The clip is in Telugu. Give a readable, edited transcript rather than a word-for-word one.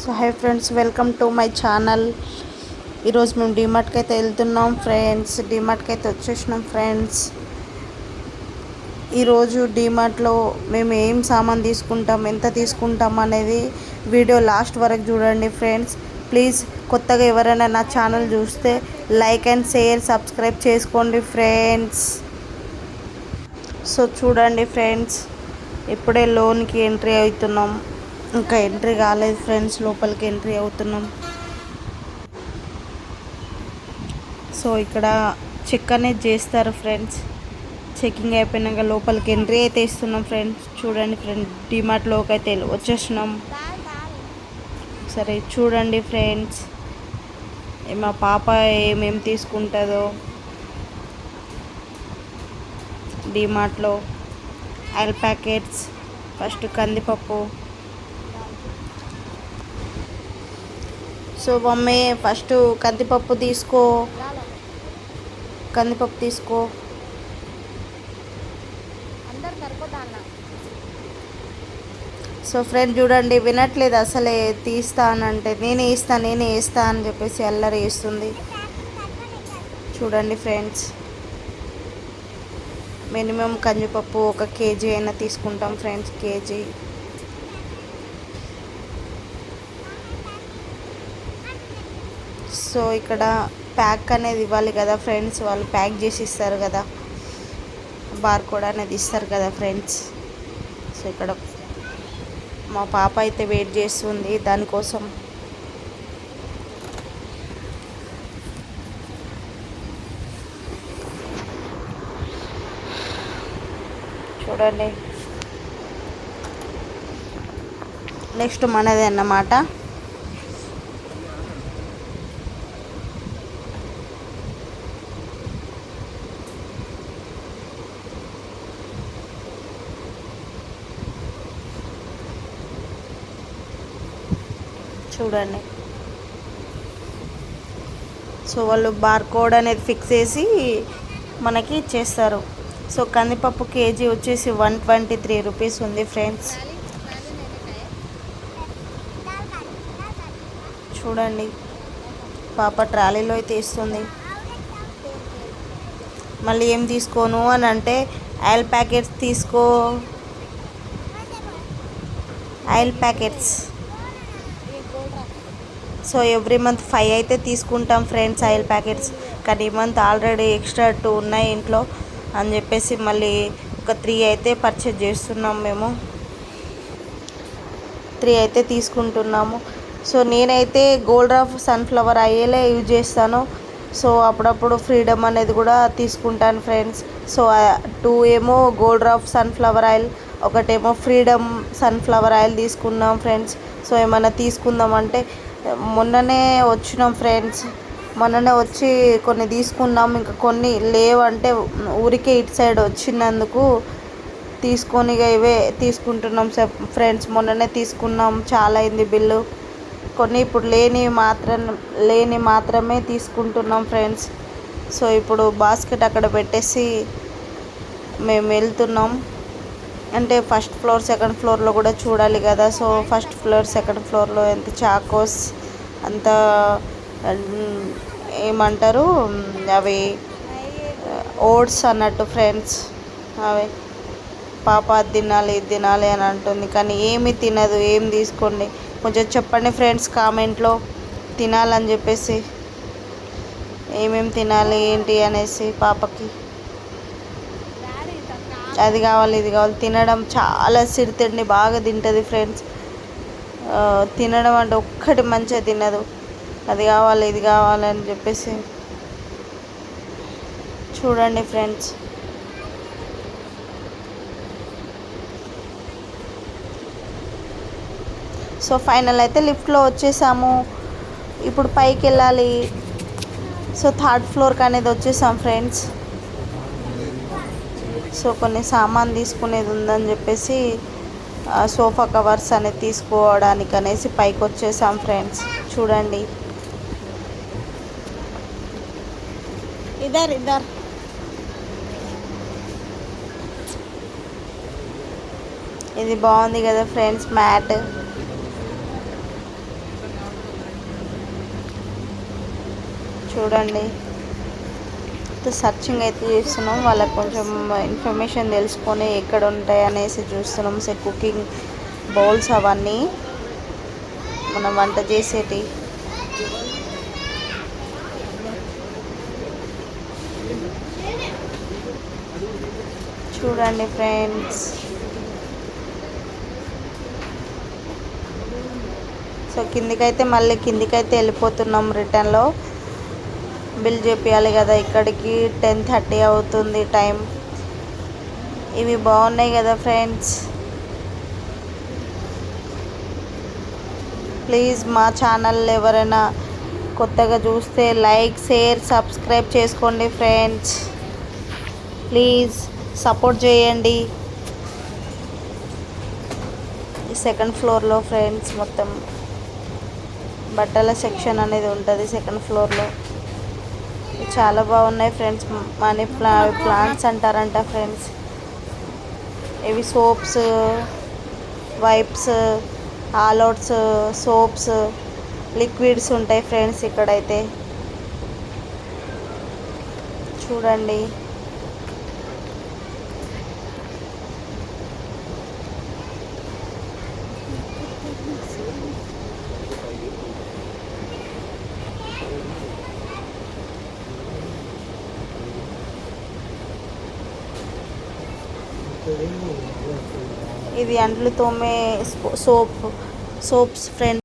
So hi friends, welcome to my channel. ఈరోజు మేము డిమార్ట్కి అయితే వెళ్తున్నాం ఫ్రెండ్స్. డిమార్ట్కి అయితే వచ్చేసినాం ఫ్రెండ్స్. ఈరోజు డిమార్ట్లో మేము ఏం సామాన్ తీసుకుంటాం, ఎంత తీసుకుంటాం అనేది వీడియో లాస్ట్ వరకు చూడండి ఫ్రెండ్స్. ప్లీజ్ కొత్తగా ఎవరైనా నా ఛానల్ చూస్తే లైక్ అండ్ షేర్, సబ్స్క్రైబ్ చేసుకోండి ఫ్రెండ్స్. సో చూడండి ఫ్రెండ్స్, ఇప్పుడే లోన్కి ఎంట్రీ అవుతున్నాం. ఇంకా ఎంట్రీ కాలేదు ఫ్రెండ్స్, లోపలికి ఎంట్రీ అవుతున్నాం. సో ఇక్కడ చెక్ అనేది చేస్తారు ఫ్రెండ్స్. చెకింగ్ అయిపోయినాక లోపలికి ఎంట్రీ అయితే ఇస్తున్నాం ఫ్రెండ్స్. చూడండి ఫ్రెండ్స్, డిమార్ట్లోకి అయితే వచ్చేసినాం. సరే చూడండి ఫ్రెండ్స్, మా పాప ఏమేమి తీసుకుంటుందో డిమార్ట్లో. ఆయిల్ ప్యాకెట్స్, ఫస్ట్ కందిపప్పు. సో మమ్మీ ఫస్ట్ కందిపప్పు తీసుకో. సో ఫ్రెండ్ చూడండి, వినట్లేదు అసలే. తీస్తానంటే నేనే ఇస్తా అని చెప్పేసి అల్లరి వేస్తుంది. చూడండి ఫ్రెండ్స్, మినిమం కందిపప్పు 1 కేజీ అయినా తీసుకుంటాం ఫ్రెండ్స్. కేజీ. సో ఇక్కడ ప్యాక్ అనేది ఇవ్వాలి కదా ఫ్రెండ్స్, వాళ్ళు ప్యాక్ చేసి ఇస్తారు కదా, బార్కోడ్ అనేది ఇస్తారు కదా ఫ్రెండ్స్. సో ఇక్కడ మా పాప అయితే వెయిట్ చేస్తుంది దానికోసం. చూడండి, నెక్స్ట్ మనది అన్నమాట. చూడండి, సో వాళ్ళు బార్కోడ్ అనేది ఫిక్స్ చేసి మనకి ఇచ్చేస్తారు. సో కందిపప్పు కేజీ వచ్చేసి 123 రూపీస్ ఉంది ఫ్రెండ్స్. చూడండి, పాప ట్రాలీలో అయితే ఇస్తుంది. మళ్ళీ ఏం తీసుకోను అని అంటే ఆయిల్ ప్యాకెట్స్ తీసుకో, oil packets. So every month 5 అయితే తీసుకుంటాం ఫ్రెండ్స్ ఆయిల్ ప్యాకెట్స్. కానీ ఈ మంత్ ఆల్రెడీ ఎక్స్ట్రా 2 ఉన్నాయి ఇంట్లో అని చెప్పేసి మళ్ళీ ఒక 3 అయితే పర్చేజ్ చేస్తున్నాం మేము. 3 అయితే తీసుకుంటున్నాము. సో నేనైతే గోల్డ్ ఆఫ్ సన్ఫ్లవర్ ఆయిలే యూజ్ చేస్తాను. సో అప్పుడప్పుడు ఫ్రీడమ్ అనేది కూడా తీసుకుంటాను ఫ్రెండ్స్. సో 2 ఏమో గోల్డ్ ఆఫ్ సన్ఫ్లవర్ ఆయిల్, ఒకటేమో ఫ్రీడమ్ సన్ఫ్లవర్ ఆయిల్ తీసుకున్నాం ఫ్రెండ్స్. సో ఏమైనా తీసుకుందామంటే మొన్ననే వచ్చినాం ఫ్రెండ్స్. మొన్ననే వచ్చి కొన్ని తీసుకున్నాం, ఇంకా కొన్ని లేవంటే ఊరికే ఇటు సైడ్ వచ్చినందుకు తీసుకొని ఇవే తీసుకుంటున్నాం ఫ్రెండ్స్. మొన్ననే తీసుకున్నాం, చాలా అయింది బిల్లు. కొన్ని ఇప్పుడు లేని మాత్రమే తీసుకుంటున్నాం ఫ్రెండ్స్. సో ఇప్పుడు బాస్కెట్ అక్కడ పెట్టేసి మేము వెళ్తున్నాం. అంటే ఫస్ట్ ఫ్లోర్, సెకండ్ ఫ్లోర్లో కూడా చూడాలి కదా. సో ఫస్ట్ ఫ్లోర్, సెకండ్ ఫ్లోర్లో ఎంత చాకోస్, అంత ఏమంటారు అవి ఓట్స్ అన్నట్టు ఫ్రెండ్స్. అవి పాప అది తినాలి ఇది తినాలి అని అంటుంది, కానీ ఏమి తినదు. ఏం తీసుకోండి కొంచెం చెప్పండి ఫ్రెండ్స్ కామెంట్లో, తినాలని చెప్పేసి ఏమేమి తినాలి ఏంటి అనేసి. పాపకి అది కావాలి ఇది కావాలి తినడం చాలా సిరితిండి బాగా తింటుంది ఫ్రెండ్స్. తినడం అంటే ఒక్కటి మంచిగా తినదు, అది కావాలి ఇది కావాలని చెప్పేసి. చూడండి ఫ్రెండ్స్, సో ఫైనల్ అయితే లిఫ్ట్లో వచ్చేసాము. ఇప్పుడు పైకి వెళ్ళాలి. సో 3rd ఫ్లోర్కి అనేది వచ్చేసాం ఫ్రెండ్స్. సో కొన్ని సామాన్ తీసుకునేది ఉందని చెప్పేసి సోఫా కవర్స్ అనేది తీసుకోవడానికి అనేసి పైకి వచ్చేసాం ఫ్రెండ్స్. చూడండి, ఇదర్ ఇది బాగుంది కదా ఫ్రెండ్స్ మ్యాట్. చూడండి, సర్చింగ్ అయితే చేస్తున్నాం, వాళ్ళకి కొంచెం ఇన్ఫర్మేషన్ తెలుసుకొని ఎక్కడ ఉంటాయి అనేసి చూస్తున్నాం. సో కుకింగ్ బౌల్స్ అవన్నీ మనం వంట చేసేటి. చూడండి ఫ్రెండ్స్, సో కిందికైతే వెళ్ళిపోతున్నాం. రిటర్న్లో బిల్ చేపియాలి కదా, ఇక్కడికి 10:30 అవుతుంది టైం. ఇవి బాగున్నాయి కదా ఫ్రెండ్స్. ప్లీజ్ మా ఛానల్ ఎవరైనా కొత్తగా చూస్తే లైక్, షేర్, సబ్స్క్రైబ్ చేసుకోండి ఫ్రెండ్స్. ప్లీజ్ సపోర్ట్ చేయండి. సెకండ్ ఫ్లోర్లో ఫ్రెండ్స్ మొత్తం బట్టల సెక్షన్ అనేది ఉంటుంది సెకండ్ ఫ్లోర్లో. చాలా బాగున్నాయి ఫ్రెండ్స్. మనీ ప్లాంట్స్ అంటారంట ఫ్రెండ్స్. ఇవి soaps, wipes, All Outs, soaps, liquids ఉంటాయి ఫ్రెండ్స్ ఇక్కడైతే. చూడండి, ఇది అంట్లు తోమే సోప్స్ ఫ్రెండ్స్.